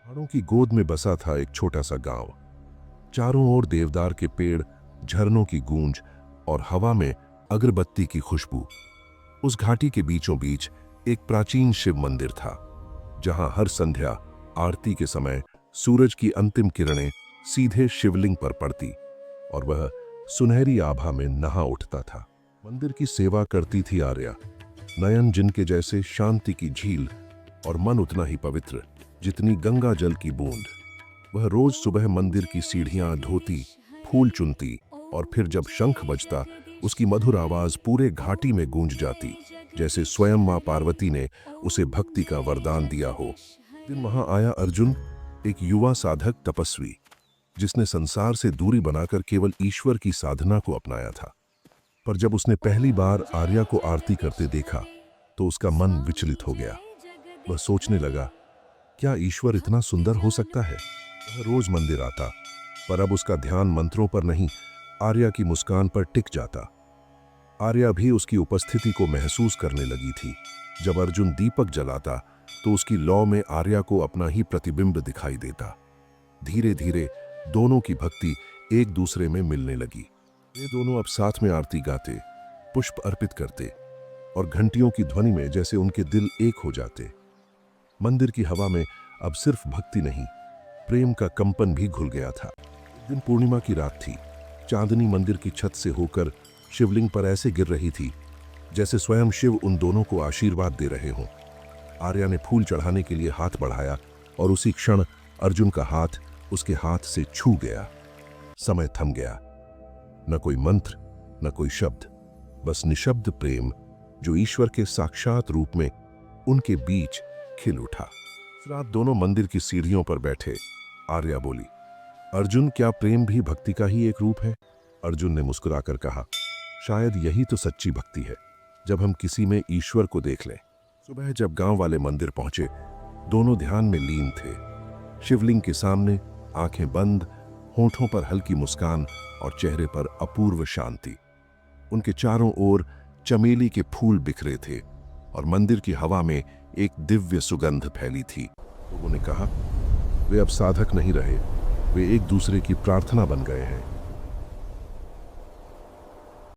पहाड़ों की गोद में बसा था एक छोटा सा गांव। चारों ओर देवदार के पेड़, झरनों की गूंज और हवा में अगरबत्ती की खुशबू। उस घाटी के बीचों बीच एक प्राचीन शिव मंदिर था, जहां हर संध्या आरती के समय सूरज की अंतिम किरणें सीधे शिवलिंग पर पड़ती और वह सुनहरी आभा में नहा उठता था। मंदिर की सेवा करती थी आर्या, नयन जिनके जैसे शांति की झील और मन उतना ही पवित्र जितनी गंगा जल की बूंद। वह रोज सुबह मंदिर की सीढ़ियां धोती, फूल चुनती और फिर जब शंख बजता, उसकी मधुर आवाज पूरे घाटी में गूंज जाती, जैसे स्वयं मां पार्वती ने उसे भक्ति का वरदान दिया हो। दिन वहां आया अर्जुन, एक युवा साधक तपस्वी, जिसने संसार से दूरी बनाकर केवल ईश्वर की साधना को अपनाया था। पर जब उसने पहली बार आर्या को आरती करते देखा तो उसका मन विचलित हो गया। वह सोचने लगा, क्या ईश्वर इतना सुंदर हो सकता है? वह रोज मंदिर आता, पर अब उसका ध्यान मंत्रों पर नहीं, आर्या की मुस्कान पर टिक जाता। आर्या भी उसकी उपस्थिति को महसूस करने लगी थी। जब अर्जुन दीपक जलाता तो उसकी लौ में आर्या को अपना ही प्रतिबिंब दिखाई देता। धीरे धीरे दोनों की भक्ति एक दूसरे में मिलने लगी। वे दोनों अब साथ में आरती गाते, पुष्प अर्पित करते और घंटियों की ध्वनि में जैसे उनके दिल एक हो जाते। मंदिर की हवा में अब सिर्फ भक्ति नहीं, प्रेम का कंपन भी घुल गया था। एक दिन पूर्णिमा की रात थी। चांदनी मंदिर की छत से होकर शिवलिंग पर ऐसे गिर रही थी जैसे स्वयं शिव उन दोनों को आशीर्वाद दे रहे हों। आर्या ने फूल चढ़ाने के लिए हाथ बढ़ाया और उसी क्षण अर्जुन का हाथ उसके हाथ से छू गया। समय थम गया। न कोई मंत्र, न कोई शब्द, बस निशब्द प्रेम जो ईश्वर के साक्षात रूप में उनके बीच खिल उठा। इस रात दोनों मंदिर की सीढ़ियों पर बैठे। आर्या बोली, अर्जुन, क्या प्रेम भी भक्ति का ही एक रूप है? अर्जुन ने मुस्कुराकर कहा, शायद यही तो सच्ची भक्ति है, जब हम किसी में ईश्वर को देख लें। सुबह जब गांव वाले मंदिर पहुंचे, दोनों ध्यान में लीन थे। शिवलिंग के सामने आंखें बंद, होठों पर हल्की मुस्कान और चेहरे पर अपूर्व शांति। उनके चारों ओर चमेली के फूल बिखरे थे और मंदिर की हवा में एक दिव्य सुगंध फैली थी। लोगों ने कहा, वे अब साधक नहीं रहे, वे एक दूसरे की प्रार्थना बन गए हैं।